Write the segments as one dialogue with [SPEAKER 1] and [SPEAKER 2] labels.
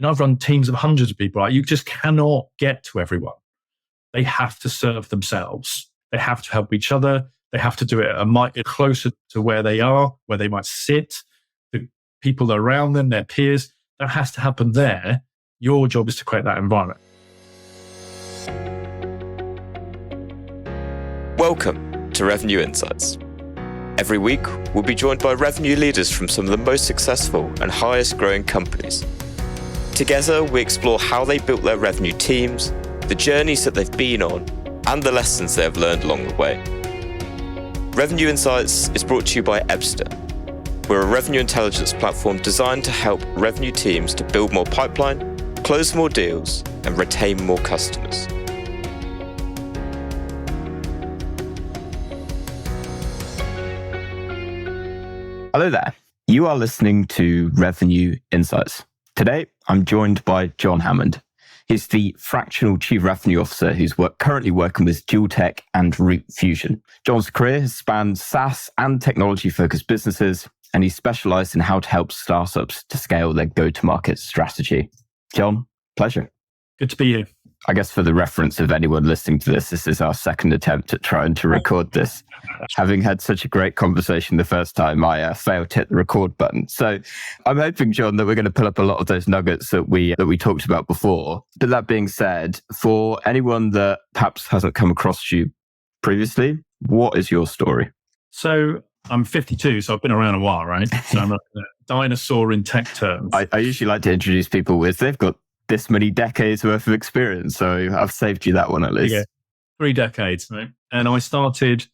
[SPEAKER 1] I've run teams of hundreds of people, right? You just cannot get to everyone. They have to serve themselves. They have to help each other. They have to do it a mite closer to where they are, where they might sit, the people around them, their peers. That has to happen there. Your job is to create that environment.
[SPEAKER 2] Welcome to Revenue Insights. Every week, we'll be joined by revenue leaders from some of the most successful and highest growing companies. Together, we explore how they built their revenue teams, the journeys that they've been on, and the lessons they have learned along the way. Revenue Insights is brought to you by Ebster. We're a revenue intelligence platform designed to help revenue teams to build more pipeline, close more deals, and retain more customers.
[SPEAKER 3] Hello there. You are listening to Revenue Insights. Today, I'm joined by John Hammond. He's the Fractional Chief Revenue Officer who's currently working with Duel Tech and Routefusion. John's career has spanned SaaS and technology-focused businesses, and he's specialized in how to help startups to scale their go-to-market strategy. John, pleasure.
[SPEAKER 1] Good to be here.
[SPEAKER 3] I guess for the reference of anyone listening to this is our second attempt at trying to record this. Having had such a great conversation the first time, I failed to hit the record button. So I'm hoping, John, that we're going to pull up a lot of those nuggets that we talked about before. But that being said, for anyone that perhaps hasn't come across you previously, what is your story?
[SPEAKER 1] So I'm 52, so I've been around a while, right? So I'm a dinosaur in tech terms.
[SPEAKER 3] I usually like to introduce people with, they've got this many decades worth of experience. So I've saved you that one at least.
[SPEAKER 1] Yeah, 3 decades, right? And I started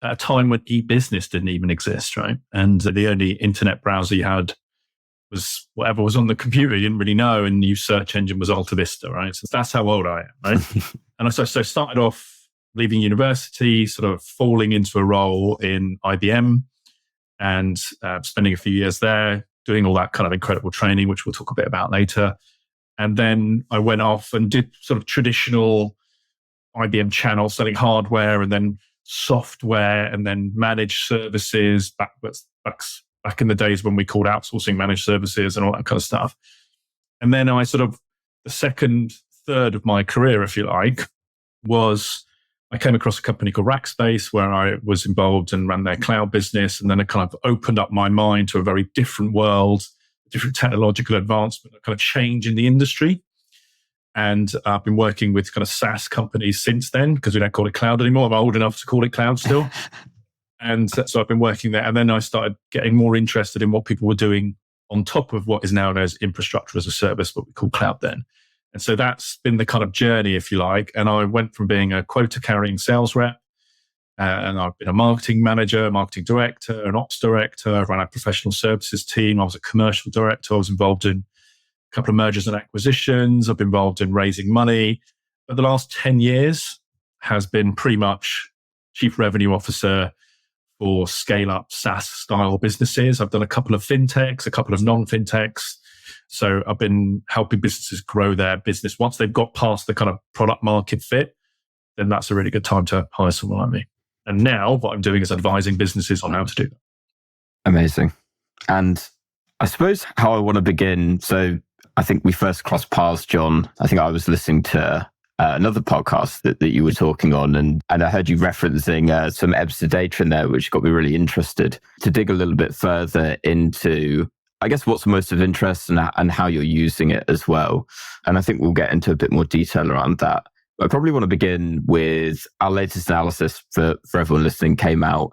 [SPEAKER 1] at a time when e-business didn't even exist, right? And the only internet browser you had was whatever was on the computer. You didn't really know. And your search engine was Alta Vista, right? So that's how old I am, right? And so started off leaving university, sort of falling into a role in IBM and spending a few years there, doing all that kind of incredible training, which we'll talk a bit about later. And then I went off and did sort of traditional IBM channel, selling hardware and then software and then managed services back in the days when we called outsourcing managed services and all that kind of stuff. And then I sort of, the second third of my career, if you like, was I came across a company called Rackspace where I was involved and ran their cloud business. And then it kind of opened up my mind to a very different world, different technological advancement, a kind of change in the industry. And I've been working with kind of SaaS companies since then because we don't call it cloud anymore. I'm old enough to call it cloud still. And so I've been working there. And then I started getting more interested in what people were doing on top of what is now known as infrastructure as a service, what we call cloud then. And so that's been the kind of journey, if you like. And I went from being a quota-carrying sales rep, and I've been a marketing manager, marketing director, an ops director. I ran a professional services team. I was a commercial director. I was involved in a couple of mergers and acquisitions. I've been involved in raising money. But the last 10 years has been pretty much chief revenue officer for scale-up SaaS-style businesses. I've done a couple of fintechs, a couple of non-fintechs. So I've been helping businesses grow their business. Once they've got past the kind of product market fit, then that's a really good time to hire someone like me. And now what I'm doing is advising businesses on how to do that.
[SPEAKER 3] Amazing. And I suppose how I want to begin, so I think we first crossed paths, John. I think I was listening to another podcast that you were talking on, and I heard you referencing some Ebster data in there, which got me really interested to dig a little bit further into, I guess, what's most of interest and how you're using it as well. And I think we'll get into a bit more detail around that. I probably want to begin with our latest analysis for everyone listening came out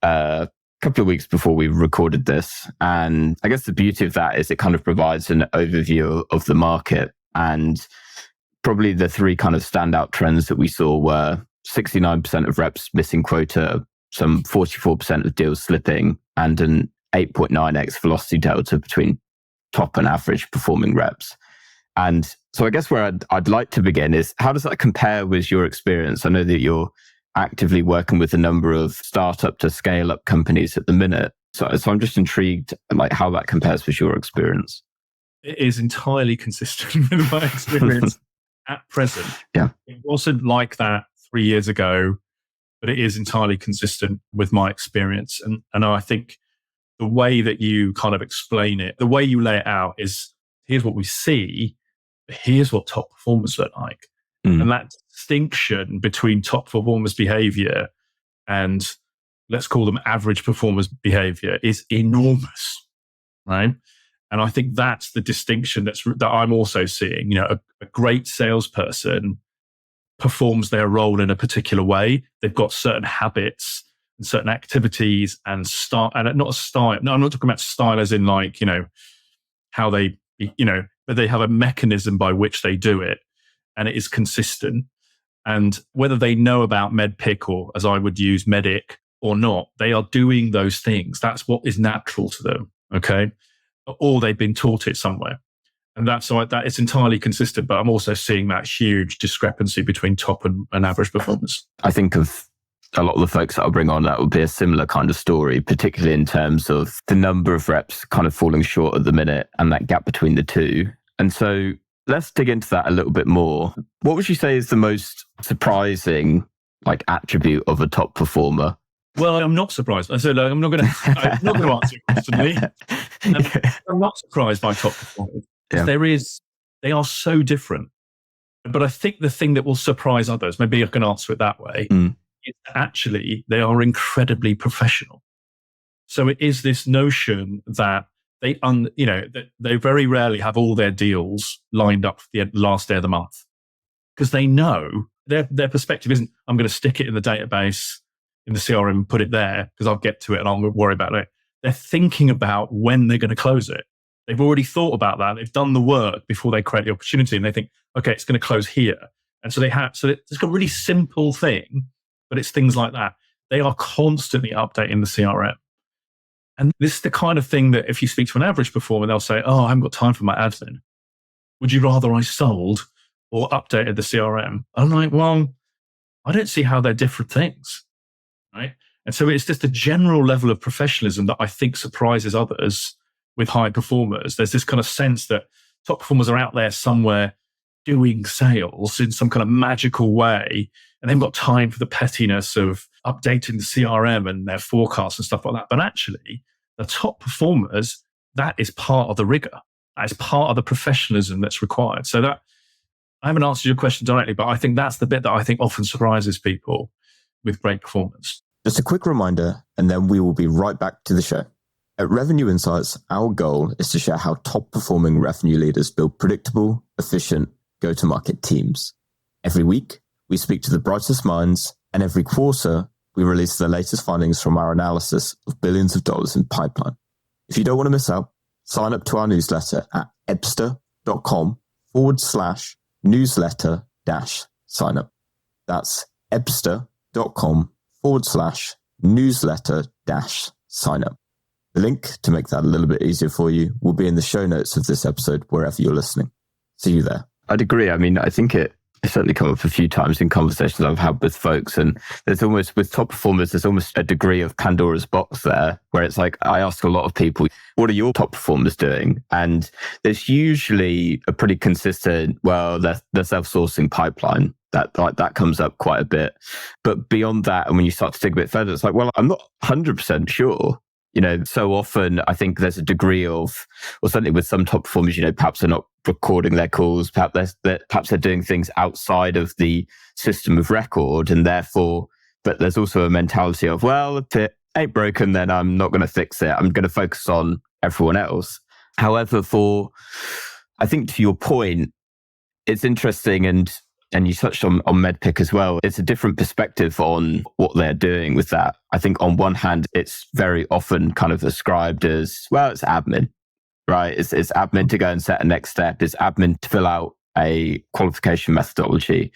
[SPEAKER 3] a couple of weeks before we recorded this. And I guess the beauty of that is it kind of provides an overview of the market. And probably the 3 kind of standout trends that we saw were 69% of reps missing quota, some 44% of deals slipping, and an 8.9x velocity delta between top and average performing reps. And so I guess where I'd like to begin is, how does that compare with your experience? I know that you're actively working with a number of startup to scale up companies at the minute. So I'm just intrigued like how that compares with your experience.
[SPEAKER 1] It is entirely consistent with my experience at present.
[SPEAKER 3] Yeah.
[SPEAKER 1] It wasn't like that 3 years ago, but it is entirely consistent with my experience. And I think the way that you kind of explain it, the way you lay it out is here's what we see, but here's what top performers look like. And that distinction between top performers' behavior and let's call them average performers' behavior is enormous, right? And I think that's the distinction that I'm also seeing. You know, a great salesperson performs their role in a particular way. They've got certain habits and certain activities and style, and not a style. No, I'm not talking about style as in like, you know, how they, you know, but they have a mechanism by which they do it, and it is consistent. And whether they know about MedPick or, as I would use, Medic or not, they are doing those things. That's what is natural to them. Okay. Or they've been taught it somewhere. And that's why that it's entirely consistent. But I'm also seeing that huge discrepancy between top and average performance.
[SPEAKER 3] I think of a lot of the folks that I'll bring on that would be a similar kind of story, particularly in terms of the number of reps kind of falling short at the minute and that gap between the two. And so let's dig into that a little bit more. What would you say is the most surprising like attribute of a top performer?
[SPEAKER 1] Well, I'm not surprised. So look, I'm not going to answer your question, Lee. I'm not surprised by top performers. They are so different. But I think the thing that will surprise others, maybe I can answer it that way, is actually they are incredibly professional. So it is this notion that that they very rarely have all their deals lined up for the last day of the month, because they know their perspective isn't, I'm going to stick it in the database, in the CRM, and put it there because I'll get to it and I'll worry about it. They're thinking about when they're going to close it. They've already thought about that. They've done the work before they create the opportunity, and they think, okay, it's going to close here. And so it's a really simple thing, but it's things like that. They are constantly updating the CRM. And this is the kind of thing that if you speak to an average performer, they'll say, oh, I haven't got time for my admin. Would you rather I sold or updated the CRM? I'm like, well, I don't see how they're different things, right? And so it's just a general level of professionalism that I think surprises others with high performers. There's this kind of sense that top performers are out there somewhere doing sales in some kind of magical way, and they've got time for the pettiness of updating the CRM and their forecasts and stuff like that. But actually, the top performers, that is part of the rigor. That is part of the professionalism that's required. So that, I haven't answered your question directly, but I think that's the bit that I think often surprises people with great performance.
[SPEAKER 4] Just a quick reminder, and then we will be right back to the show. At Revenue Insights, our goal is to share how top-performing revenue leaders build predictable, efficient go-to-market teams. Every week, we speak to the brightest minds, and every quarter, we release the latest findings from our analysis of billions of dollars in pipeline. If you don't want to miss out, sign up to our newsletter at ebster.com/newsletter-sign-up. That's ebster.com/newsletter-sign-up. The link to make that a little bit easier for you will be in the show notes of this episode, wherever you're listening. See you there.
[SPEAKER 3] I'd agree. I mean, I think it's certainly come up a few times in conversations I've had with folks, and there's almost, with top performers, there's almost a degree of Pandora's box there, where it's like, I ask a lot of people, what are your top performers doing? And there's usually a pretty consistent, well, they're self-sourcing pipeline. That comes up quite a bit. But beyond that, and when you start to dig a bit further, it's like, well, I'm not 100% sure. You know, so often I think there's a degree of, or certainly with some top performers, you know, perhaps they're not recording their calls, perhaps they're doing things outside of the system of record, and therefore, but there's also a mentality of, well, if it ain't broken, then I'm not going to fix it. I'm going to focus on everyone else. However, I think to your point, it's interesting, and you touched on MedPick as well. It's a different perspective on what they're doing with that. I think on one hand, it's very often kind of ascribed as, well, it's admin, right? It's admin to go and set a next step. It's admin to fill out a qualification methodology.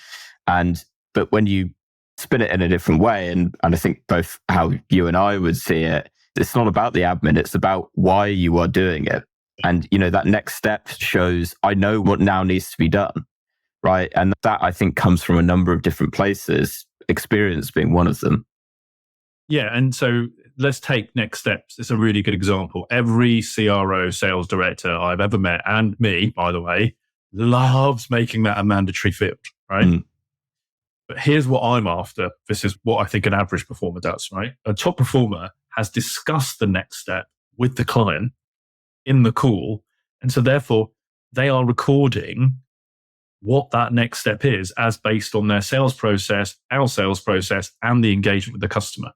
[SPEAKER 3] But when you spin it in a different way, and I think both how you and I would see it, it's not about the admin. It's about why you are doing it. And, you know, that next step shows, I know what now needs to be done. Right. And that, I think, comes from a number of different places, experience being one of them.
[SPEAKER 1] Yeah. And so let's take next steps. It's a really good example. Every CRO sales director I've ever met, and me, by the way, loves making that a mandatory field. Right. But here's what I'm after. This is what I think an average performer does. Right. A top performer has discussed the next step with the client in the call. And so therefore, they are recording what that next step is as based on their sales process, our sales process, and the engagement with the customer.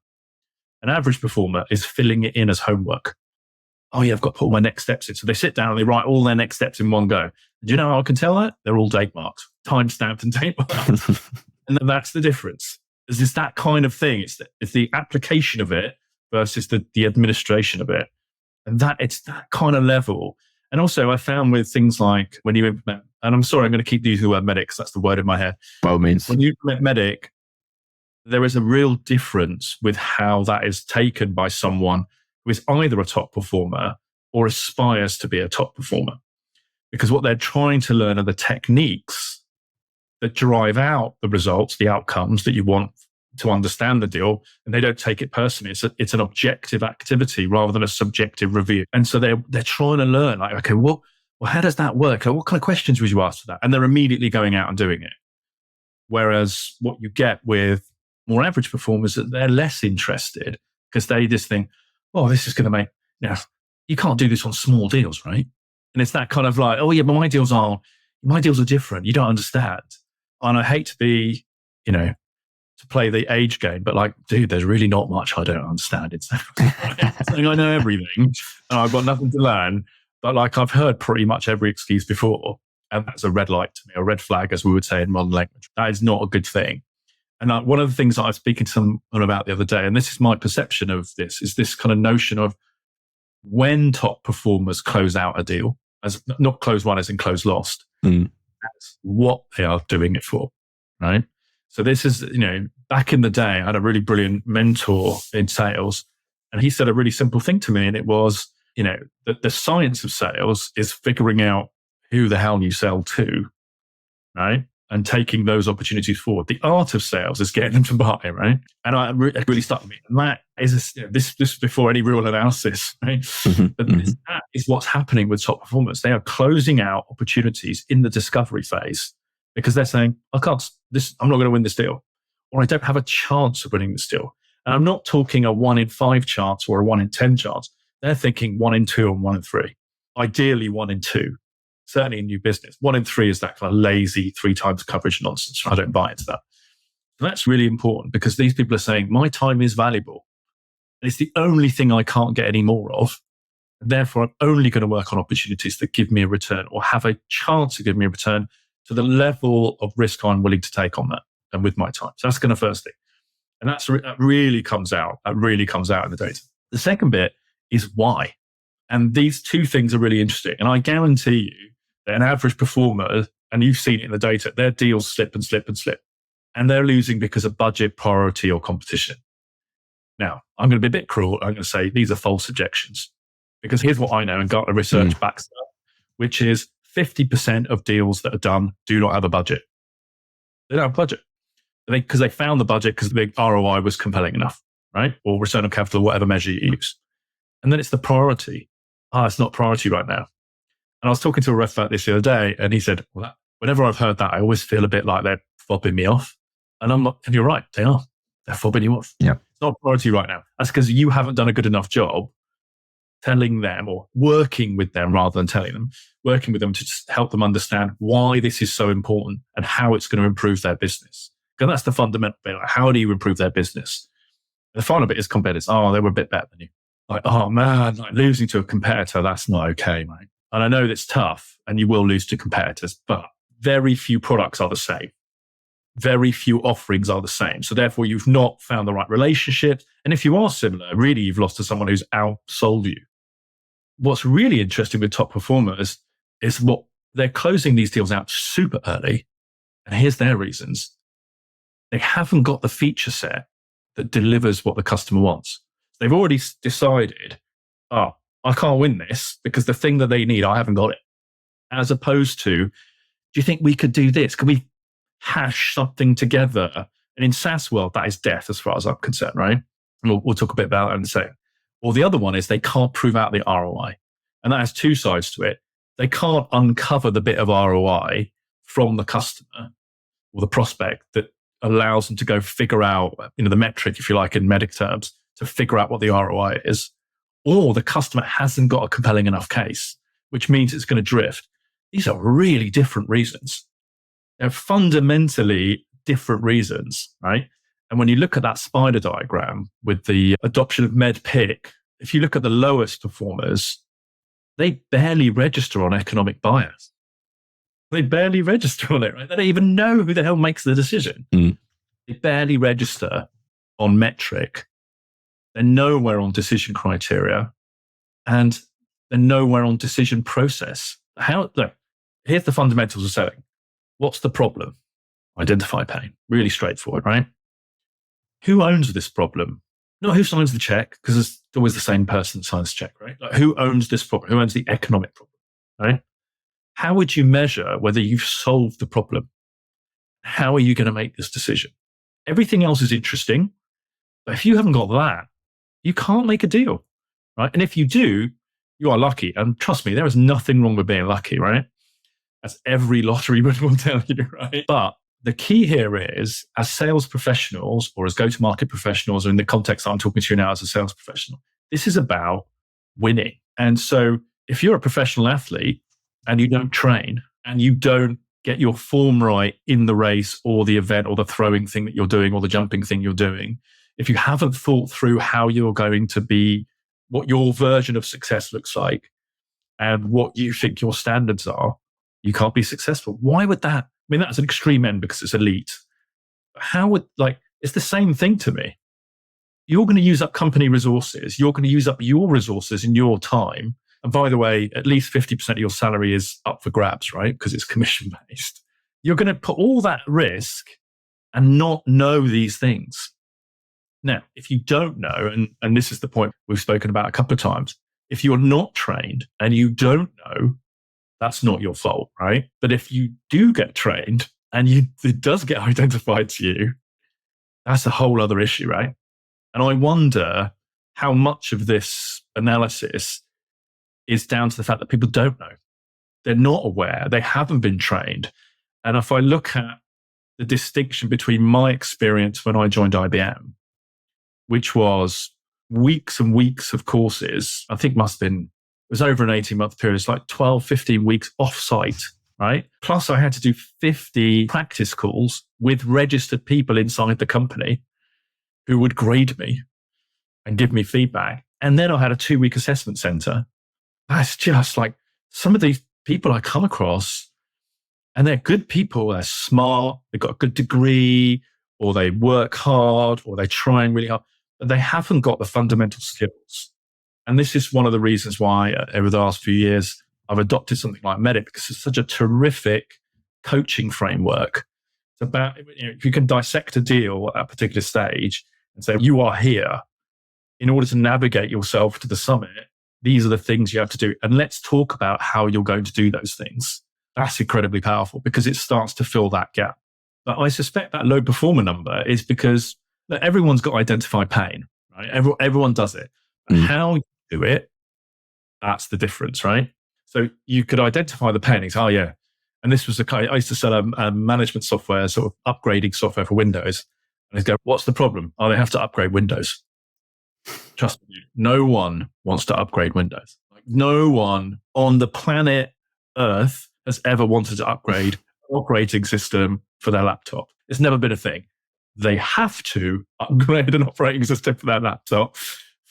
[SPEAKER 1] An average performer is filling it in as homework. Oh yeah, I've got to put all my next steps in. So they sit down and they write all their next steps in one go. Do you know how I can tell that? They're all date marks, time stamped and date marked. And then that's the difference. It's that kind of thing. It's the application of it versus the administration of it. And it's that kind of level. And also I found with things like when you implement, and I'm sorry, I'm going to keep using the word medic because that's the word in my head.
[SPEAKER 3] By all means.
[SPEAKER 1] When you implement medic, there is a real difference with how that is taken by someone who is either a top performer or aspires to be a top performer. Because what they're trying to learn are the techniques that drive out the results, the outcomes that you want to understand the deal, and they don't take it personally. It's an objective activity rather than a subjective review. And so they're trying to learn, like, okay, well, how does that work? What kind of questions would you ask for that? And they're immediately going out and doing it. Whereas what you get with more average performers, that they're less interested because they just think, oh, this is going to make, you can't do this on small deals, right? And it's that kind of like, oh yeah, but my deals are different. You don't understand. And I hate to be, to play the age game, but like, dude, there's really not much I don't understand. It's saying I know everything and I've got nothing to learn, but like I've heard pretty much every excuse before. And that's a red light to me, a red flag, as we would say in modern language. That is not a good thing. And one of the things that I was speaking to someone about the other day, and this is my perception of this, is this kind of notion of when top performers close out a deal, as not close won as in close lost, that's what they are doing it for, right? So this is, back in the day, I had a really brilliant mentor in sales, and he said a really simple thing to me, and it was, that the science of sales is figuring out who the hell you sell to, right? And taking those opportunities forward. The art of sales is getting them to buy, right? And it really stuck with me. And that is this before any real analysis, right? But that is what's happening with top performers. They are closing out opportunities in the discovery phase because they're saying, I'm not going to win this deal, or I don't have a chance of winning this deal. And I'm not talking a 1 in 5 chance or a 1 in 10 chance. They're thinking 1 in 2 and 1 in 3. Ideally 1 in 2. Certainly in new business. 1 in 3 is that kind of lazy 3 times coverage nonsense. I don't buy into that. And that's really important because these people are saying, my time is valuable. And it's the only thing I can't get any more of. And therefore, I'm only going to work on opportunities that give me a return or have a chance to give me a return to the level of risk I'm willing to take on that and with my time. So that's kind of first thing. And that really comes out. That really comes out in the data. The second bit is why. And these two things are really interesting. And I guarantee you that an average performer, and you've seen it in the data, their deals slip and slip and slip. And they're losing because of budget, priority, or competition. Now, I'm going to be a bit cruel. I'm going to say these are false objections. Because here's what I know, and Gartner research backs up, which is 50% of deals that are done do not have a budget. They don't have a budget. Because they found the budget because the ROI was compelling enough, right? Or return on capital, whatever measure you use. And then it's the priority. It's not priority right now. And I was talking to a ref about this the other day, and he said, well, whenever I've heard that, I always feel a bit like they're fobbing me off. And I'm not, and you're right, they are. They're fobbing you off.
[SPEAKER 3] Yeah.
[SPEAKER 1] It's not a priority right now. That's because you haven't done a good enough job telling them or working with them rather than telling them, working with them to just help them understand why this is so important and how it's going to improve their business. Because that's the fundamental bit. Like, how do you improve their business? And the final bit is competitors. Oh, they were a bit better than you. Like, oh man, like losing to a competitor, that's not okay, mate. And I know that's tough and you will lose to competitors, but very few products are the same. Very few offerings are the same. So therefore, you've not found the right relationship. And if you are similar, really, you've lost to someone who's outsold you. What's really interesting with top performers is what they're closing these deals out super early. And here's their reasons. They haven't got the feature set that delivers what the customer wants. They've already decided, I can't win this because the thing that they need, I haven't got it. As opposed to, do you think we could do this? Can we hash something together? And in SaaS world, that is death as far as I'm concerned, right? And we'll talk a bit about that in a second. Or the other one is they can't prove out the ROI. And that has two sides to it. They can't uncover the bit of ROI from the customer or the prospect that allows them to go figure out, the metric, if you like, in medic terms, to figure out what the ROI is. Or the customer hasn't got a compelling enough case, which means it's going to drift. these are really different reasons. They're fundamentally different reasons, right? And when you look at that spider diagram with the adoption of MedPIC, if you look at the lowest performers, they barely register on economic bias. They barely register on it, right? They don't even know who the hell makes the decision. They barely register on metric. They're nowhere on decision criteria, and they're nowhere on decision process. Look, here's the fundamentals of selling. What's the problem? Identify pain. Really straightforward, right? Who owns this problem? Not who signs the check, because it's always the same person that signs the check, right? Like, who owns this problem? Who owns the economic problem, right? How would you measure whether you've solved the problem? How are you going to make this decision? Everything else is interesting, but if you haven't got that, you can't make a deal, right? And if you do, you are lucky. And trust me, there is nothing wrong with being lucky, right? As every lottery will tell you, right? But the key here is, as sales professionals or as go-to-market professionals, or in the context I'm talking to you now as a sales professional, this is about winning. And so if you're a professional athlete and you don't train and you don't get your form right in the race or the event or the throwing thing that you're doing or the jumping thing you're doing, if you haven't thought through how you're going to be, what your version of success looks like and what you think your standards are, you can't be successful. Why would that? I mean, that's an extreme end because it's elite. How would, it's the same thing to me. You're going to use up company resources. You're going to use up your resources in your time. And by the way, at least 50% of your salary is up for grabs, right? Because it's commission based. You're going to put all that at risk and not know these things. Now, if you don't know, and this is the point we've spoken about a couple of times, if you're not trained and you don't know, that's not your fault, right? But if you do get trained and it does get identified to you, that's a whole other issue, right? And I wonder how much of this analysis is down to the fact that people don't know. They're not aware. They haven't been trained. And if I look at the distinction between my experience when I joined IBM, which was weeks and weeks of courses, I think it was over an 18-month period. It's like 12, 15 weeks off-site, right? Plus I had to do 50 practice calls with registered people inside the company who would grade me and give me feedback. And then I had a 2-week assessment center. That's just like some of these people I come across, and they're good people. They're smart. They've got a good degree, or they work hard, or they're trying really hard, but they haven't got the fundamental skills. And this is one of the reasons why over the last few years, I've adopted something like Medic, because it's such a terrific coaching framework. It's about, if you can dissect a deal at that particular stage and say, you are here in order to navigate yourself to the summit. These are the things you have to do. And let's talk about how you're going to do those things. That's incredibly powerful because it starts to fill that gap. But I suspect that low performer number is because everyone's got identified pain, right? Everyone does it. How you do it, that's the difference, right? So you could identify the pain. Oh, yeah. And this was I used to sell a management software, sort of upgrading software for Windows. And they go, what's the problem? Oh, they have to upgrade Windows. Trust me, no one wants to upgrade Windows. No one on the planet Earth has ever wanted to upgrade an operating system for their laptop. It's never been a thing. They have to upgrade an operating system for their laptop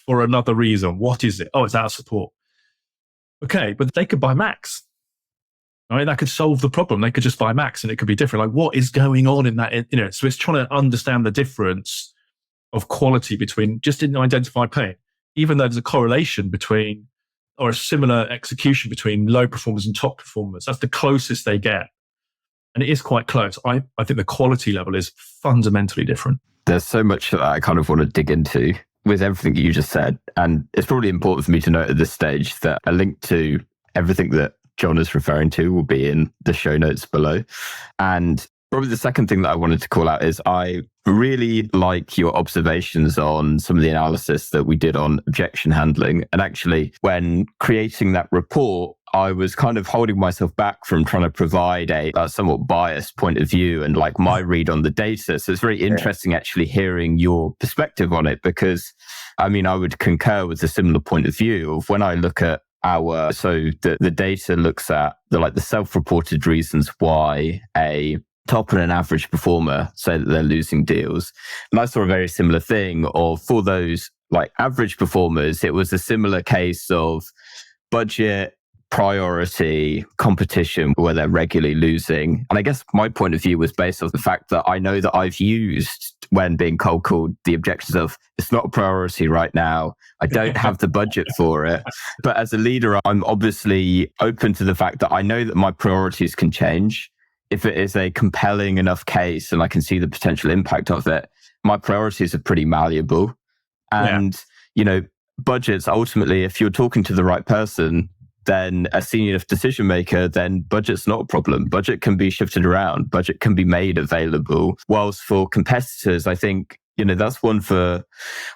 [SPEAKER 1] for another reason. What is it? Oh, it's out of support. Okay, but they could buy Macs. I mean, that could solve the problem. They could just buy Macs and it could be different. Like, what is going on in that? So it's trying to understand the difference of quality between just in identified pain, even though there's a correlation between, or a similar execution between low performers and top performers. That's the closest they get. And it is quite close. I think the quality level is fundamentally different.
[SPEAKER 3] There's so much that I kind of want to dig into with everything that you just said. And it's probably important for me to note at this stage that a link to everything that John is referring to will be in the show notes below. And probably the second thing that I wanted to call out is I really like your observations on some of the analysis that we did on objection handling. And actually, when creating that report, I was kind of holding myself back from trying to provide a somewhat biased point of view and like my read on the data. So it's very interesting actually hearing your perspective on it, because I mean, I would concur with a similar point of view of when I look at the data looks at the self-reported reasons why a top and an average performer say that they're losing deals. And I saw a very similar thing for those average performers. It was a similar case of budget, priority, competition, where they're regularly losing. And I guess my point of view was based off the fact that I know that I've used, when being cold called, the objections of, it's not a priority right now, I don't have the budget for it. But as a leader, I'm obviously open to the fact that I know that my priorities can change. If it is a compelling enough case and I can see the potential impact of it, my priorities are pretty malleable. And, budgets, ultimately, if you're talking to the right person, then a senior enough decision maker, then budget's not a problem. Budget can be shifted around. Budget can be made available. Whilst for competitors, I think, that's one for,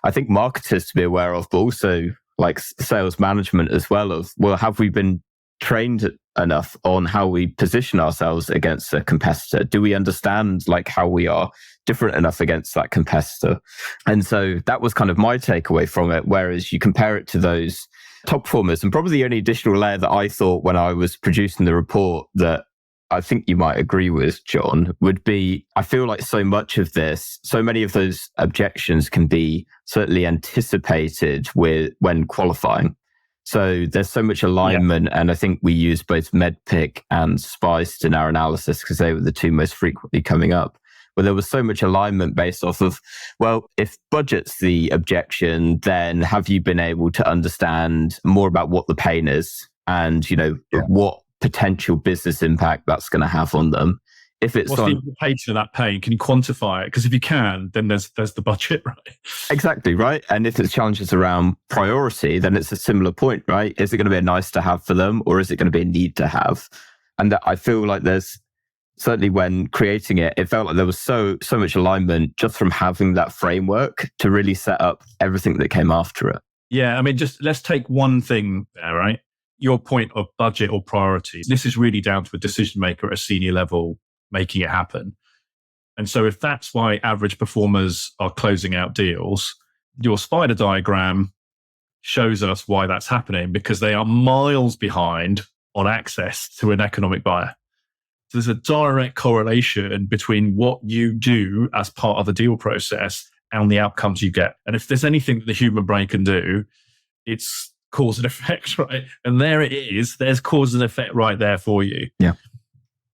[SPEAKER 3] I think, marketers to be aware of, but also sales management as well, of, well, have we been trained enough on how we position ourselves against a competitor? Do we understand how we are different enough against that competitor? And so that was kind of my takeaway from it. Whereas you compare it to those top performers, and probably the only additional layer that I thought when I was producing the report that I think you might agree with, John, would be, I feel like so many of those objections can be certainly anticipated when qualifying. So there's so much alignment, and I think we use both MEDDPICC and SPICed in our analysis because they were the two most frequently coming up. But there was so much alignment based off of, well, if budget's the objection, then have you been able to understand more about what the pain is and, what potential business impact that's going to have on them? If it's
[SPEAKER 1] what's the implication of that pain? Can you quantify it? Because if you can, then there's the budget, right?
[SPEAKER 3] Exactly, right. And if it's challenges around priority, then it's a similar point, right? Is it going to be a nice to have for them, or is it going to be a need to have? And that I feel like there's, certainly when creating it, it felt like there was so much alignment just from having that framework to really set up everything that came after it.
[SPEAKER 1] Yeah, I mean, just let's take one thing there, right? Your point of budget or priority. This is really down to a decision maker at a senior level making it happen. And so if that's why average performers are closing out deals, your spider diagram shows us why that's happening, because they are miles behind on access to an economic buyer. So there's a direct correlation between what you do as part of the deal process and the outcomes you get. And if there's anything that the human brain can do, it's cause and effect, right? And there it is. There's cause and effect right there for you.
[SPEAKER 3] Yeah.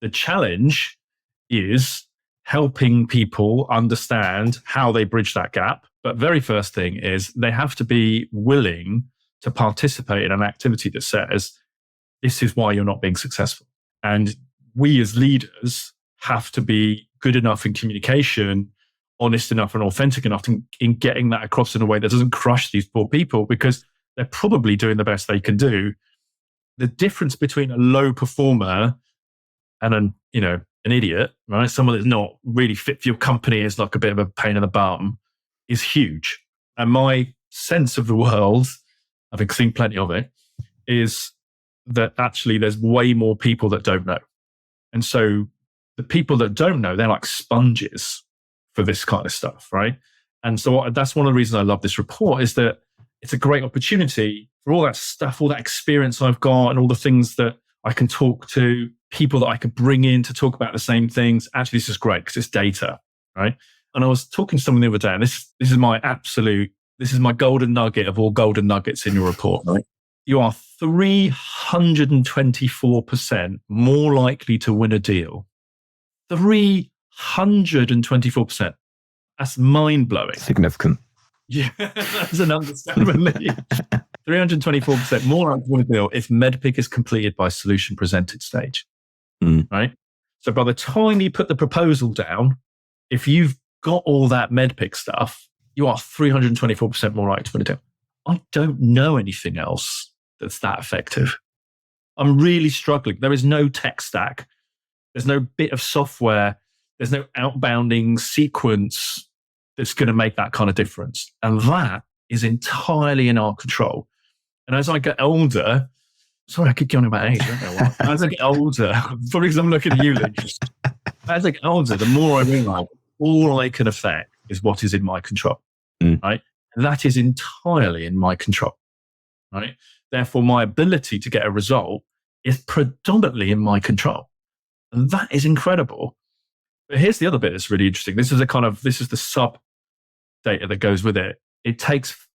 [SPEAKER 1] The challenge is helping people understand how they bridge that gap. But very first thing is they have to be willing to participate in an activity that says, this is why you're not being successful. And we as leaders have to be good enough in communication, honest enough and authentic enough in getting that across in a way that doesn't crush these poor people, because they're probably doing the best they can do. The difference between a low performer and an idiot, right? Someone that's not really fit for your company, is like a bit of a pain in the bum, is huge. And my sense of the world, having seen plenty of it, is that actually there's way more people that don't know. And so the people that don't know, they're like sponges for this kind of stuff, right? And so that's one of the reasons I love this report, is that it's a great opportunity for all that stuff, all that experience I've got and all the things that I can talk to, people that I could bring in to talk about the same things. Actually, this is great because it's data, right? And I was talking to someone the other day, and this is my golden nugget of all golden nuggets in your report, right? You are 324% more likely to win a deal. 324%. That's mind-blowing.
[SPEAKER 3] Significant.
[SPEAKER 1] Yeah, that's an understatement. 324% more likely to win a deal if MEDDPICC is completed by solution presented stage. Right? So by the time you put the proposal down, if you've got all that MEDDPICC stuff, you are 324% more likely to win a deal. I don't know anything else that's that effective. I'm really struggling. There is no tech stack. There's no bit of software. There's no outbounding sequence that's going to make that kind of difference. And that is entirely in our control. And as I get older, sorry, I keep going about age, I don't know why. As I get older, probably because I'm looking at you, Lee. As I get older, the more I realize all I can affect is what is in my control, right? And that is entirely in my control, right? Therefore, my ability to get a result is predominantly in my control. And that is incredible. But here's the other bit that's really interesting. This is the sub data that goes with it. It takes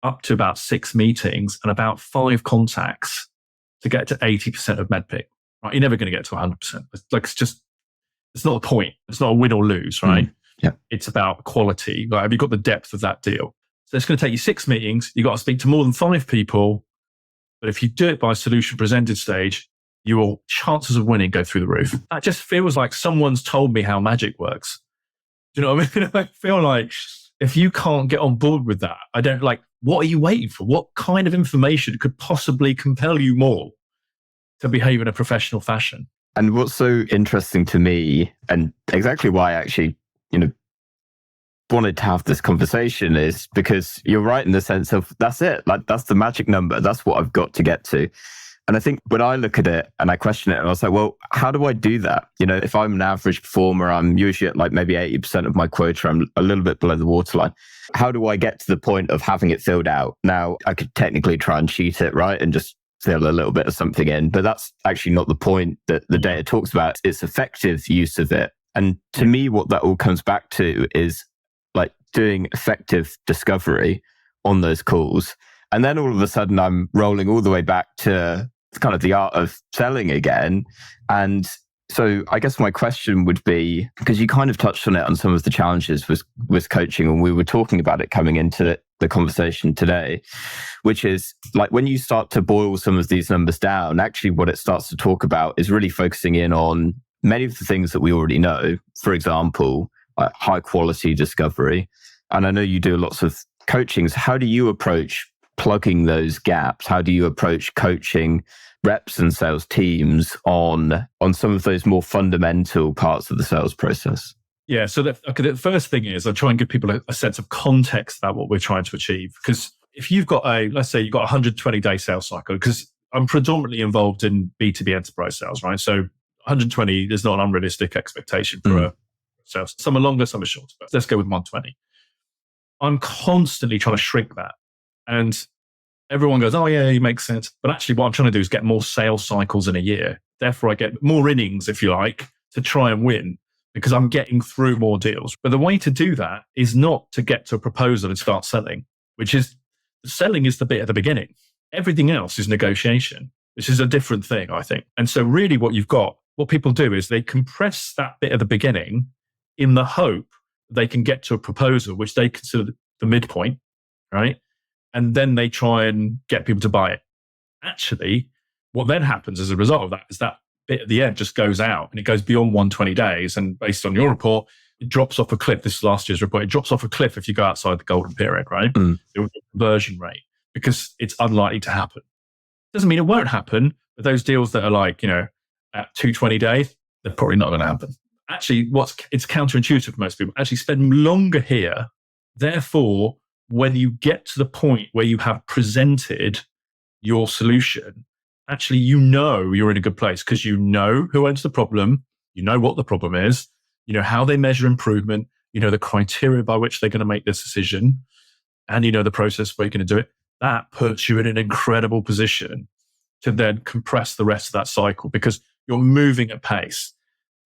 [SPEAKER 1] up to about 6 meetings and about 5 contacts to get to 80% of MedPick. Right? You're never going to get to 100%. It's not a point. It's not a win or lose, right?
[SPEAKER 3] Yeah.
[SPEAKER 1] It's about quality. Like, have you got the depth of that deal? So it's going to take you 6 meetings. You've got to speak to more than 5 people. But if you do it by solution presented stage, your chances of winning go through the roof. That just feels like someone's told me how magic works. Do you know what I mean? I feel like if you can't get on board with that, what are you waiting for? What kind of information could possibly compel you more to behave in a professional fashion?
[SPEAKER 3] And what's so interesting to me, and exactly why I actually, wanted to have this conversation, is because you're right in the sense of that's it. Like, that's the magic number. That's what I've got to get to. And I think when I look at it and I question it, and I was like, well, how do I do that? If I'm an average performer, I'm usually at like maybe 80% of my quota. I'm a little bit below the waterline. How do I get to the point of having it filled out? Now, I could technically try and cheat it, right? And just fill a little bit of something in, but that's actually not the point that the data talks about. It's effective use of it. And to me, what that all comes back to is like doing effective discovery on those calls. And then all of a sudden I'm rolling all the way back to kind of the art of selling again. And so I guess my question would be, because you kind of touched on it on some of the challenges with coaching, and we were talking about it coming into the conversation today, which is like when you start to boil some of these numbers down, actually what it starts to talk about is really focusing in on many of the things that we already know. For example, high quality discovery. And I know you do lots of coachings. How do you approach plugging those gaps? How do you approach coaching reps and sales teams on some of those more fundamental parts of the sales process?
[SPEAKER 1] Yeah. So the first thing is I try and give people a sense of context about what we're trying to achieve. Because if you've got let's say you've got a 120-day sales cycle, because I'm predominantly involved in B2B enterprise sales, right? So 120 is not an unrealistic expectation for a sales. Some are longer, some are shorter, but let's go with 120. I'm constantly trying to shrink that. And everyone goes, oh yeah, it makes sense. But actually what I'm trying to do is get more sales cycles in a year. Therefore I get more innings, if you like, to try and win, because I'm getting through more deals. But the way to do that is not to get to a proposal and start selling, selling is the bit at the beginning. Everything else is negotiation, which is a different thing, I think. And so really what people do is they compress that bit at the beginning in the hope they can get to a proposal, which they consider the midpoint, right? And then they try and get people to buy it. Actually, what then happens as a result of that is that bit at the end just goes out and it goes beyond 120 days. And based on your report, it drops off a cliff. This is last year's report. It drops off a cliff if you go outside the golden period, right? The conversion rate, because it's unlikely to happen. Doesn't mean it won't happen, but those deals that are like, at 220 days, they're probably not going to happen. Actually, it's counterintuitive for most people. Actually spend longer here. Therefore, when you get to the point where you have presented your solution, actually, you're in a good place because you know who owns the problem. You know what the problem is. You know how they measure improvement. You know the criteria by which they're going to make this decision. And you know the process where you're going to do it. That puts you in an incredible position to then compress the rest of that cycle because you're moving at pace.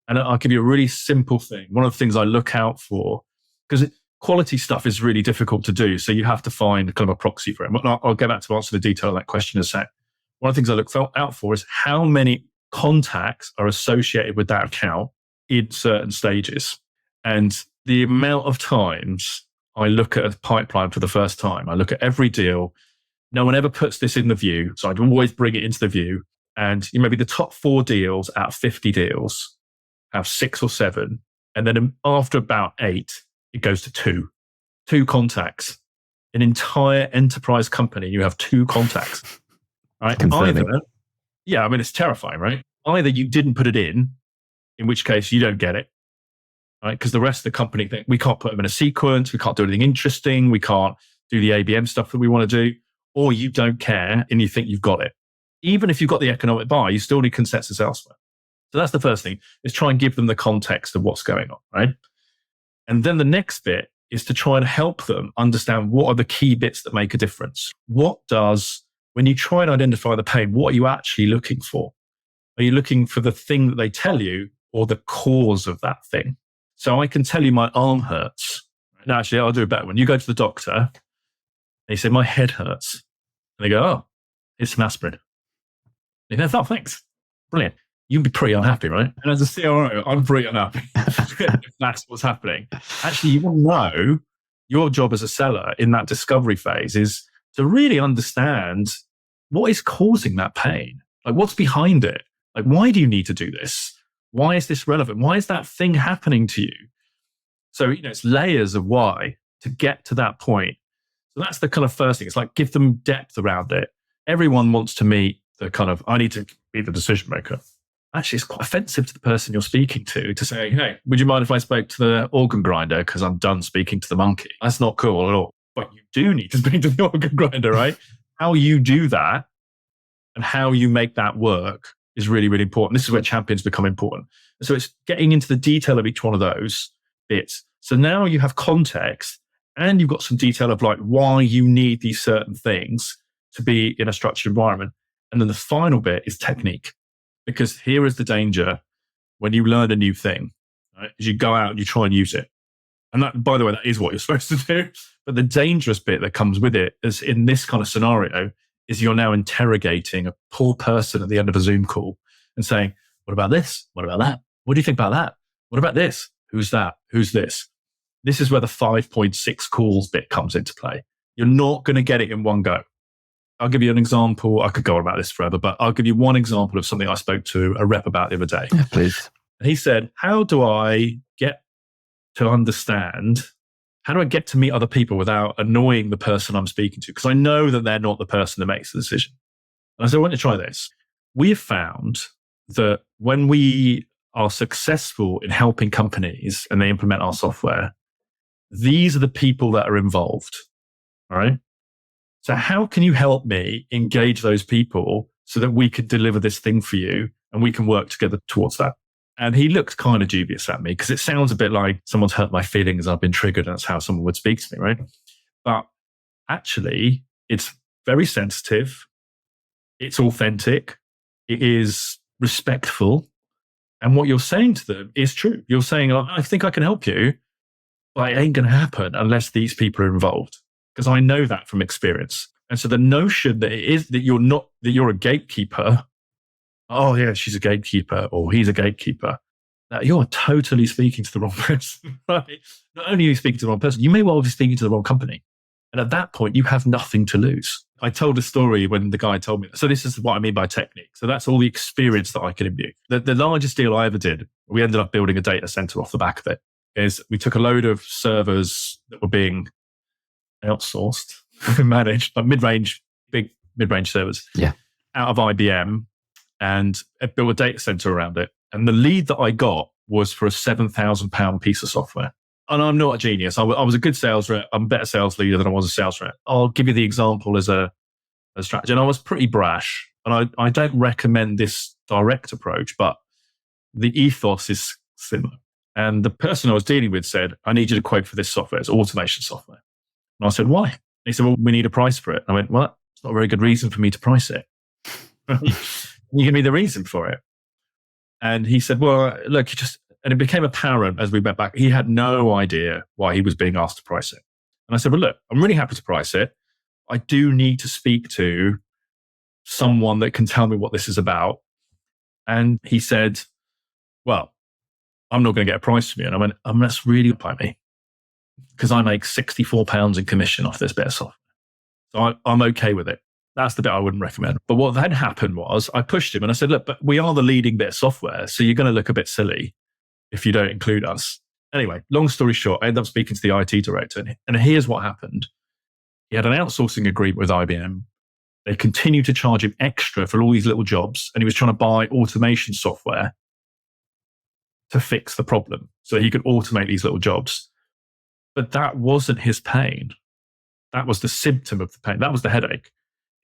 [SPEAKER 1] And I'll give you a really simple thing. One of the things I look out for, because quality stuff is really difficult to do. So you have to find kind of a proxy for it. I'll get back to answer the detail of that question in a sec. One of the things I look out for is how many contacts are associated with that account in certain stages. And the amount of times I look at a pipeline for the first time, I look at every deal. No one ever puts this in the view. So I'd always bring it into the view. And maybe the top 4 deals out of 50 deals have 6 or 7. And then after about 8, it goes to 2 contacts. An entire enterprise company, you have 2 contacts, right? It's terrifying, right? Either you didn't put it in which case you don't get it, right? Because the rest of the company think we can't put them in a sequence, we can't do anything interesting, we can't do the ABM stuff that we want to do, or you don't care and you think you've got it. Even if you've got the economic buy, you still need consensus elsewhere. So that's the first thing, is try and give them the context of what's going on, right? And then the next bit is to try and help them understand what are the key bits that make a difference. What does when you try and identify the pain, what are you actually looking for? Are you looking for the thing that they tell you or the cause of that thing? So I can tell you my arm hurts. No, actually, I'll do a better one. You go to the doctor, and you say, my head hurts. And they go, oh, it's some aspirin. You go, oh, thanks. Brilliant. You'd be pretty unhappy, right? And as a CRO, I'm pretty unhappy if that's what's happening. Actually, you will know your job as a seller in that discovery phase is to really understand what is causing that pain. Like, what's behind it? Like, why do you need to do this? Why is this relevant? Why is that thing happening to you? So, it's layers of why to get to that point. So that's the kind of first thing. It's like, give them depth around it. Everyone wants to meet the kind of, I need to be the decision maker. Actually, it's quite offensive to the person you're speaking to say, hey, would you mind if I spoke to the organ grinder because I'm done speaking to the monkey? That's not cool at all. But you do need to speak to the organ grinder, right? How you do that and how you make that work is really, really important. This is where champions become important. So it's getting into the detail of each one of those bits. So now you have context and you've got some detail of like why you need these certain things to be in a structured environment. And then the final bit is technique. Because here is the danger when you learn a new thing, right? Is you go out and you try and use it. And that, by the way, that is what you're supposed to do. But the dangerous bit that comes with it is in this kind of scenario is you're now interrogating a poor person at the end of a Zoom call and saying, what about this? What about that? What do you think about that? What about this? Who's that? Who's this? This is where the 5.6 calls bit comes into play. You're not going to get it in one go. I'll give you an example. I could go on about this forever, but I'll give you one example of something I spoke to a rep about the other day.
[SPEAKER 3] Yeah, please.
[SPEAKER 1] And he said, how do I get to meet other people without annoying the person I'm speaking to? Because I know that they're not the person that makes the decision. And I said, I want to try this. We have found that when we are successful in helping companies and they implement our software, these are the people that are involved. All right. So how can you help me engage those people so that we could deliver this thing for you and we can work together towards that? And he looked kind of dubious at me because it sounds a bit like someone's hurt my feelings. I've been triggered. And that's how someone would speak to me, right? But actually, it's very sensitive. It's authentic. It is respectful. And what you're saying to them is true. You're saying, I think I can help you, but it ain't going to happen unless these people are involved. Because I know that from experience. And so the notion that it is that you're a gatekeeper, oh yeah, she's a gatekeeper or he's a gatekeeper, that you're totally speaking to the wrong person, right? Not only are you speaking to the wrong person, you may well be speaking to the wrong company. And at that point, you have nothing to lose. I told a story when the guy told me that. So this is what I mean by technique. So that's all the experience that I can imbue. The largest deal I ever did, we ended up building a data center off the back of it, is we took a load of servers that were being outsourced, managed, like big mid-range servers out of IBM and built a data center around it. And the lead that I got was for a £7,000 piece of software. And I'm not a genius. I was a good sales rep. I'm a better sales leader than I was a sales rep. I'll give you the example as a strategy. And I was pretty brash. And I don't recommend this direct approach, but the ethos is similar. And the person I was dealing with said, I need you to quote for this software. It's automation software. And I said, why? And he said, well, we need a price for it. And I went, well, it's not a very good reason for me to price it. You give me the reason for it. And he said, well, look, and it became apparent as we went back, he had no idea why he was being asked to price it. And I said, well, look, I'm really happy to price it. I do need to speak to someone that can tell me what this is about. And he said, well, I'm not going to get a price from you. And I went, that's really by me. Because I make £64 in commission off this bit of software. So I'm okay with it. That's the bit I wouldn't recommend. But what then happened was I pushed him and I said, look, but we are the leading bit of software. So you're going to look a bit silly if you don't include us. Anyway, long story short, I ended up speaking to the IT director. And here's what happened. He had an outsourcing agreement with IBM. They continued to charge him extra for all these little jobs. And he was trying to buy automation software to fix the problem so he could automate these little jobs. But that wasn't his pain. That was the symptom of the pain. That was the headache.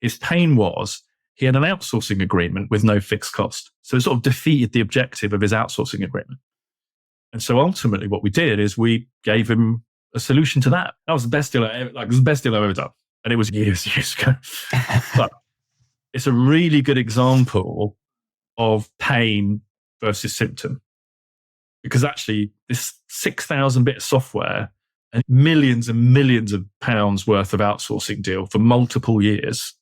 [SPEAKER 1] His pain was he had an outsourcing agreement with no fixed cost. So it sort of defeated the objective of his outsourcing agreement. And so ultimately what we did is we gave him a solution to that. That was the best deal I've ever done. And it was years ago. But it's a really good example of pain versus symptom. Because actually, this 6,000 bit of software and millions of pounds worth of outsourcing deal for multiple years,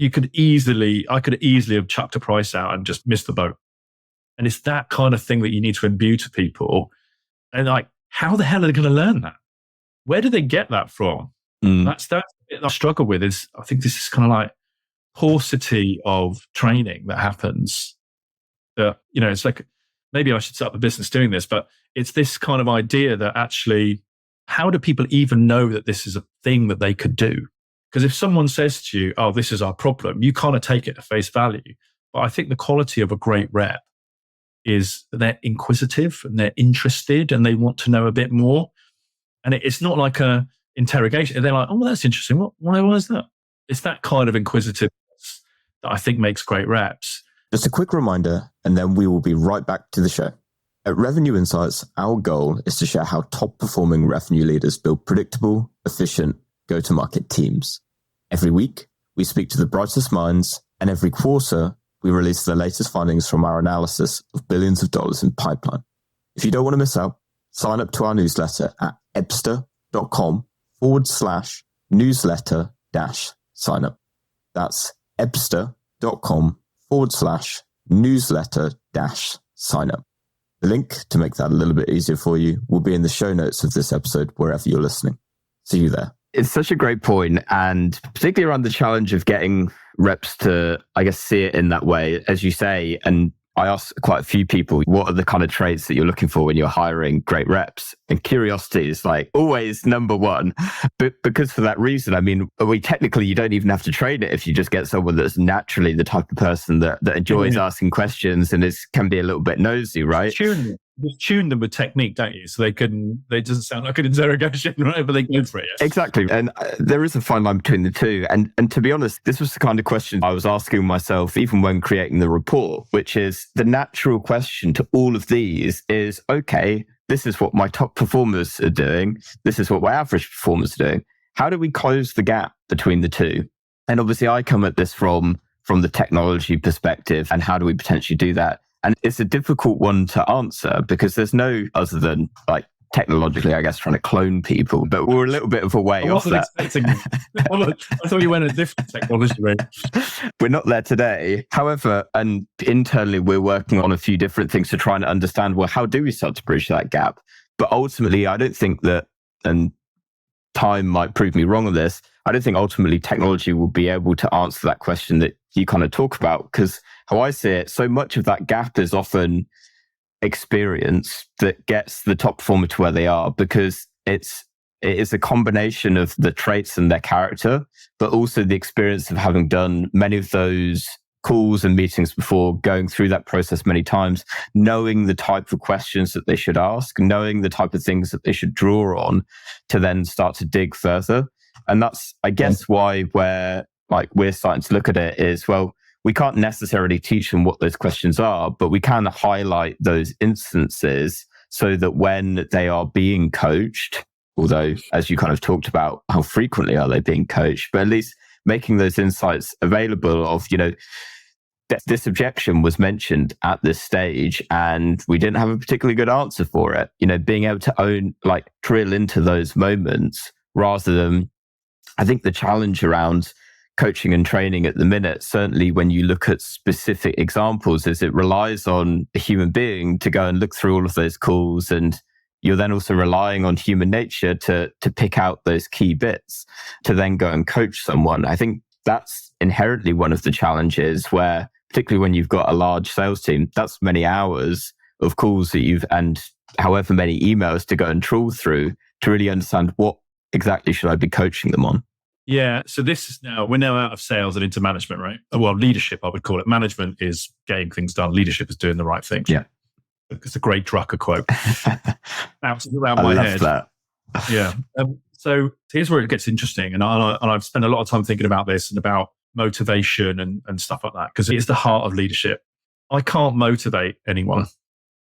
[SPEAKER 1] I could easily have chucked a price out and just missed the boat. And it's that kind of thing that you need to imbue to people. And like, how the hell are they going to learn that? Where do they get that from? That's the bit I struggle with. Is I think this is kind of like paucity of training that happens. That, it's like, maybe I should set up a business doing this, but it's this kind of idea that actually, how do people even know that this is a thing that they could do? Because if someone says to you, oh, this is our problem, you kind of take it at face value. But I think the quality of a great rep is that they're inquisitive and they're interested and they want to know a bit more. And it's not like a interrogation. They're like, oh, well, that's interesting. Why is that? It's that kind of inquisitiveness that I think makes great reps.
[SPEAKER 4] Just a quick reminder, and then we will be right back to the show. At Revenue Insights, our goal is to share how top-performing revenue leaders build predictable, efficient, go-to-market teams. Every week, we speak to the brightest minds, and every quarter, we release the latest findings from our analysis of billions of dollars in pipeline. If you don't want to miss out, sign up to our newsletter at ebster.com/newsletter-sign up. That's ebster.com/newsletter-sign up. The link to make that a little bit easier for you will be in the show notes of this episode, wherever you're listening. See you there.
[SPEAKER 3] It's such a great point, and particularly around the challenge of getting reps to, I guess, see it in that way, as you say. And I asked quite a few people, what are the kind of traits that you're looking for when you're hiring great reps? And curiosity is like always number one. But because for that reason, I mean, technically, you don't even have to train it if you just get someone that's naturally the type of person that enjoys asking questions and can be a little bit nosy, right?
[SPEAKER 1] Just tune them with technique, don't you? So they doesn't sound like an interrogation, right? But they go for it. Yeah.
[SPEAKER 3] Exactly. And there is a fine line between the two. And to be honest, this was the kind of question I was asking myself, even when creating the report, which is the natural question to all of these is, okay, this is what my top performers are doing. This is what my average performers are doing. How do we close the gap between the two? And obviously I come at this from the technology perspective, and how do we potentially do that? And it's a difficult one to answer because there's no other than like technologically, I guess, trying to clone people, but we're a little bit of a way off that.
[SPEAKER 1] I thought you went a different technology way.
[SPEAKER 3] We're not there today. However, and internally, we're working on a few different things to try and understand, well, how do we start to bridge that gap? But ultimately, I don't think that, and time might prove me wrong on this, I don't think ultimately technology will be able to answer that question that you kind of talk about, because how I see it, so much of that gap is often experience that gets the top performer to where they are, because it is a combination of the traits and their character, but also the experience of having done many of those calls and meetings before, going through that process many times, knowing the type of questions that they should ask, knowing the type of things that they should draw on to then start to dig further. And that's, I guess, why we're starting to look at it is, well, we can't necessarily teach them what those questions are, but we can highlight those instances so that when they are being coached, although as you kind of talked about, how frequently are they being coached, but at least making those insights available of, this objection was mentioned at this stage and we didn't have a particularly good answer for it. Being able to drill into those moments rather than, I think the challenge around coaching and training at the minute, certainly when you look at specific examples, is it relies on a human being to go and look through all of those calls, and you're then also relying on human nature to pick out those key bits to then go and coach someone. I think that's inherently one of the challenges where, particularly when you've got a large sales team, that's many hours of calls that and however many emails to go and trawl through to really understand what exactly should I be coaching them on.
[SPEAKER 1] Yeah. So we're now out of sales and into management, right? Well, leadership, I would call it. Management is getting things done. Leadership is doing the right things.
[SPEAKER 3] Yeah.
[SPEAKER 1] It's a great Drucker quote. Around my head.
[SPEAKER 3] That.
[SPEAKER 1] Yeah. So here's where it gets interesting. And I've spent a lot of time thinking about this and about motivation and stuff like that, because it's the heart of leadership. I can't motivate anyone.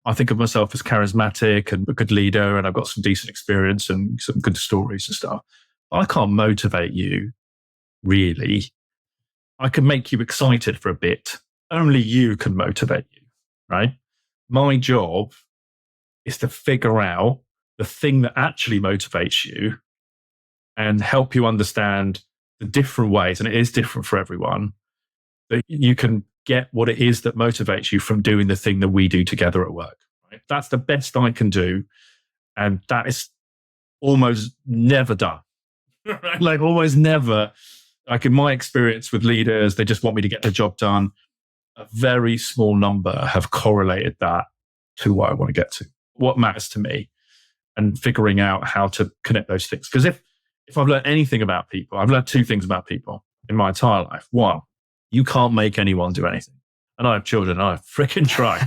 [SPEAKER 1] I think of myself as charismatic and a good leader, and I've got some decent experience and some good stories and stuff. I can't motivate you, really. I can make you excited for a bit. Only you can motivate you, right? My job is to figure out the thing that actually motivates you and help you understand the different ways, and it is different for everyone, that you can get what it is that motivates you from doing the thing that we do together at work. Right? That's the best I can do. And that is almost never done. Right? Like almost never. Like in my experience with leaders, they just want me to get the job done. A very small number have correlated that to what I want to get to, what matters to me, and figuring out how to connect those things. Because if I've learned anything about people, I've learned two things about people in my entire life. One, you can't make anyone do anything. And I have children, and I freaking try.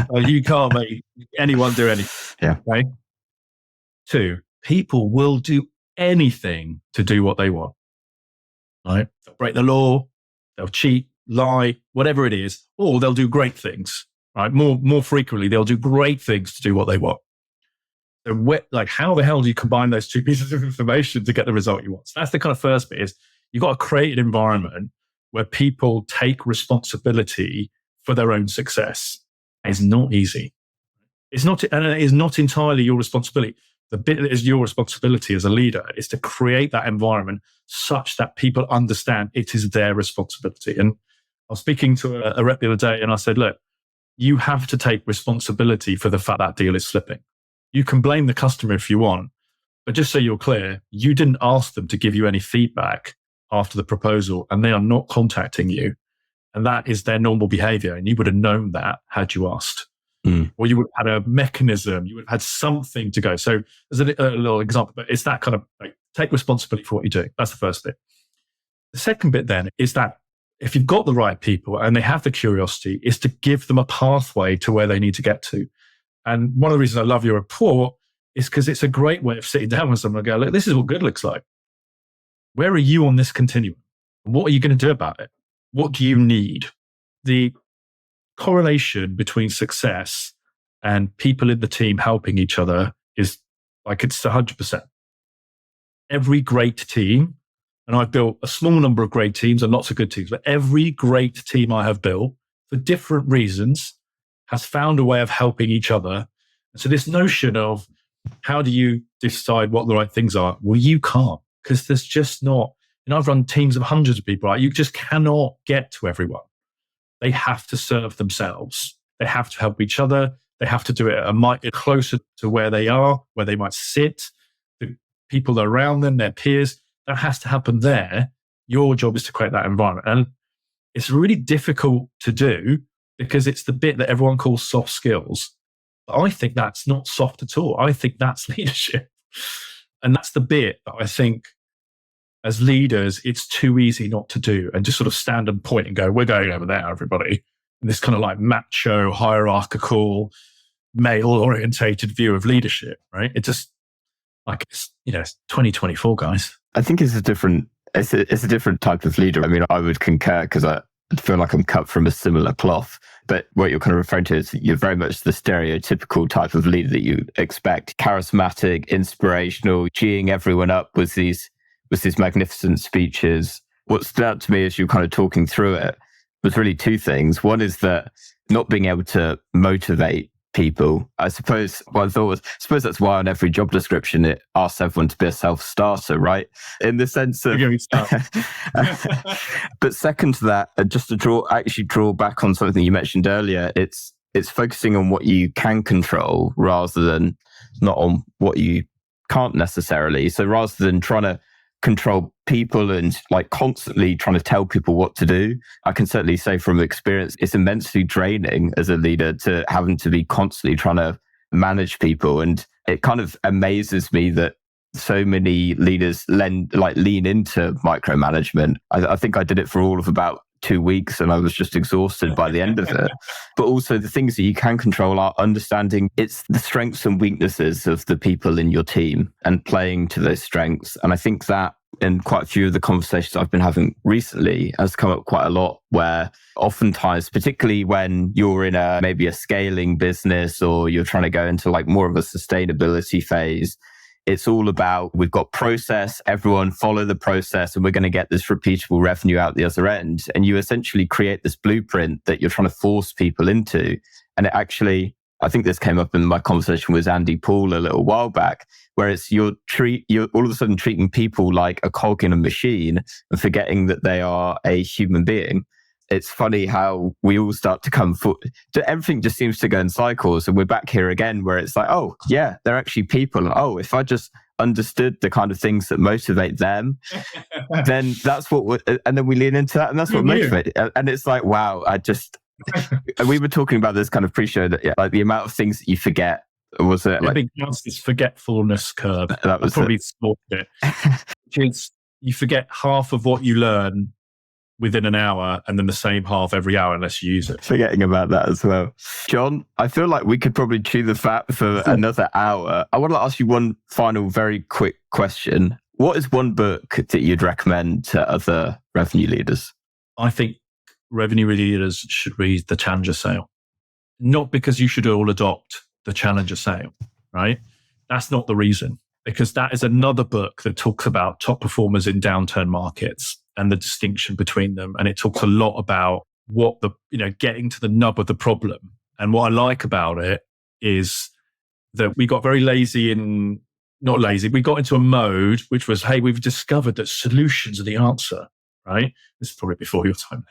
[SPEAKER 1] Right? You can't make anyone do anything.
[SPEAKER 3] Yeah.
[SPEAKER 1] Right? Two, people will do anything to do what they want. Right? They'll break the law, they'll cheat, lie, whatever it is, or they'll do great things. Right? More frequently, they'll do great things to do what they want. So like, how the hell do you combine those two pieces of information to get the result you want? So that's the kind of first bit, is you've got to create an environment where people take responsibility for their own success. It's not easy. It's not, and it is not entirely your responsibility. The bit that is your responsibility as a leader is to create that environment such that people understand it is their responsibility. And I was speaking to a rep the other day, and I said, look, you have to take responsibility for the fact that deal is slipping. You can blame the customer if you want, but just so you're clear, you didn't ask them to give you any feedback after the proposal, and they are not contacting you. And that is their normal behavior. And you would have known that had you asked. Or you would have had a mechanism, you would have had something to go. So there's a little example, but it's that kind of like, take responsibility for what you're doing. That's the first bit. The second bit then is that if you've got the right people and they have the curiosity, is to give them a pathway to where they need to get to. And one of the reasons I love your report is because it's a great way of sitting down with someone and go, look, this is what good looks like. Where are you on this continuum? What are you going to do about it? What do you need? The correlation between success and people in the team helping each other is like, it's 100%. Every great team, and I've built a small number of great teams and lots of good teams, but every great team I have built for different reasons has found a way of helping each other. And so this notion of how do you decide what the right things are? Well, you can't, because there's just not, I've run teams of hundreds of people, right? You just cannot get to everyone. They have to serve themselves. They have to help each other. They have to do it a mite closer to where they are, where they might sit, the people around them, their peers. That has to happen there. Your job is to create that environment. And it's really difficult to do because it's the bit that everyone calls soft skills. But I think that's not soft at all. I think that's leadership. And that's the bit that I think as leaders, it's too easy not to do and just sort of stand and point and go, we're going over there, everybody. And this kind of like macho, hierarchical, male-orientated view of leadership, right? It just like, it's 2024, guys.
[SPEAKER 3] I think it's a different type of leader. I mean, I would concur because I feel like I'm cut from a similar cloth. But what you're kind of referring to is you're very much the stereotypical type of leader that you expect. Charismatic, inspirational, geeing everyone up with these magnificent speeches. What stood out to me as you were kind of talking through it was really two things. One is that not being able to motivate people. I suppose that's why on every job description it asks everyone to be a self-starter, right? In the sense of but second to that, just to draw back on something you mentioned earlier, it's focusing on what you can control rather than not on what you can't necessarily. So rather than trying to control people and like constantly trying to tell people what to do, I can certainly say from experience, it's immensely draining as a leader to having to be constantly trying to manage people. And it kind of amazes me that so many leaders lean into micromanagement. I think I did it for all of about 2 weeks and I was just exhausted by the end of it. But also the things that you can control are understanding it's the strengths and weaknesses of the people in your team and playing to those strengths. And I think that in quite a few of the conversations I've been having recently has come up quite a lot, where oftentimes, particularly when you're in maybe a scaling business or you're trying to go into like more of a sustainability phase, it's all about, we've got process, everyone follow the process, and we're going to get this repeatable revenue out the other end. And you essentially create this blueprint that you're trying to force people into. And it actually, I think this came up in my conversation with Andy Paul a little while back, where it's you're all of a sudden treating people like a cog in a machine and forgetting that they are a human being. It's funny how we all start to come everything just seems to go in cycles, and we're back here again where it's like, oh yeah, they're actually people. Oh, if I just understood the kind of things that motivate them, then that's what and then we lean into that, and that's what motivates. And it's like, wow, we were talking about this kind of pre-show that like the amount of things that you forget. Was it?
[SPEAKER 1] I think that's this forgetfulness curve.
[SPEAKER 3] That was
[SPEAKER 1] probably small bit. Which is you forget half of what you learn within an hour, and then the same half every hour unless you use it.
[SPEAKER 3] Forgetting about that as well. John, I feel like we could probably chew the fat for another hour. I want to ask you one final very quick question. What is one book that you'd recommend to other revenue leaders?
[SPEAKER 1] I think revenue leaders should read The Challenger Sale. Not because you should all adopt The Challenger Sale, right? That's not the reason, because that is another book that talks about top performers in downturn markets and the distinction between them. And it talks a lot about what getting to the nub of the problem. And what I like about it is that we got very not lazy, we got into a mode which was, hey, we've discovered that solutions are the answer, right? This is probably before your time.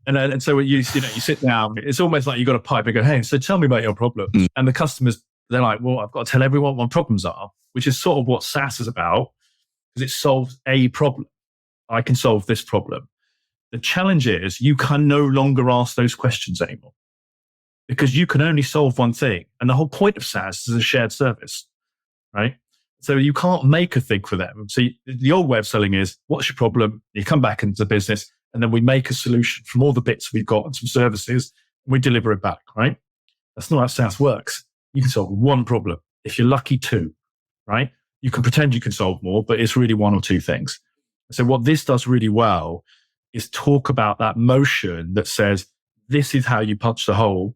[SPEAKER 1] And so you sit down, it's almost like you got a pipe and go, hey, so tell me about your problems. And the customers, they're like, well, I've got to tell everyone what my problems are, which is sort of what SaaS is about, because it solves a problem. I can solve this problem. The challenge is you can no longer ask those questions anymore because you can only solve one thing. And the whole point of SaaS is a shared service, right? So you can't make a thing for them. So the old way of selling is, what's your problem? You come back into the business, and then we make a solution from all the bits we've got and some services, and we deliver it back, right? That's not how SaaS works. You can solve one problem. If you're lucky, two, right? You can pretend you can solve more, but it's really one or two things. So what this does really well is talk about that motion that says, this is how you punch the hole.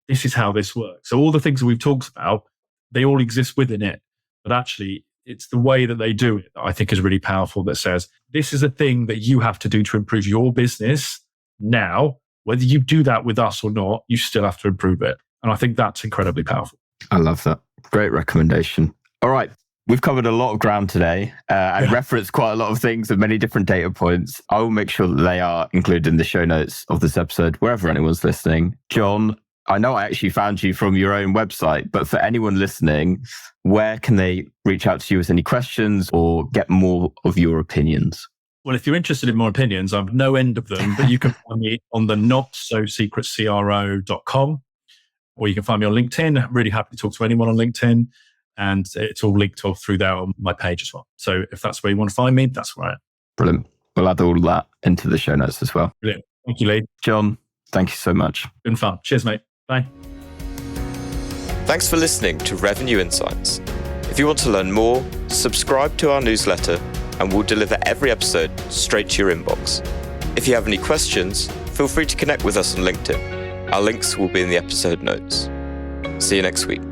[SPEAKER 1] This is how this works. So all the things that we've talked about, they all exist within it. But actually, it's the way that they do it that I think is really powerful, that says, this is a thing that you have to do to improve your business now. Whether you do that with us or not, you still have to improve it. And I think that's incredibly powerful.
[SPEAKER 3] I love that. Great recommendation. All right. We've covered a lot of ground today and referenced quite a lot of things and many different data points. I will make sure that they are included in the show notes of this episode, wherever anyone's listening. John, I know I actually found you from your own website, but for anyone listening, where can they reach out to you with any questions or get more of your opinions?
[SPEAKER 1] Well, if you're interested in more opinions, I've no end of them, but you can find me on the notsosecretcro.com, or you can find me on LinkedIn. I'm really happy to talk to anyone on LinkedIn. And it's all linked off through there on my page as well. So if that's where you want to find me, that's where I am.
[SPEAKER 3] Brilliant. We'll add all that into the show notes as well.
[SPEAKER 1] Brilliant. Thank you, Lee.
[SPEAKER 3] John, thank you so much.
[SPEAKER 1] Been fun. Cheers, mate. Bye.
[SPEAKER 2] Thanks for listening to Revenue Insights. If you want to learn more, subscribe to our newsletter and we'll deliver every episode straight to your inbox. If you have any questions, feel free to connect with us on LinkedIn. Our links will be in the episode notes. See you next week.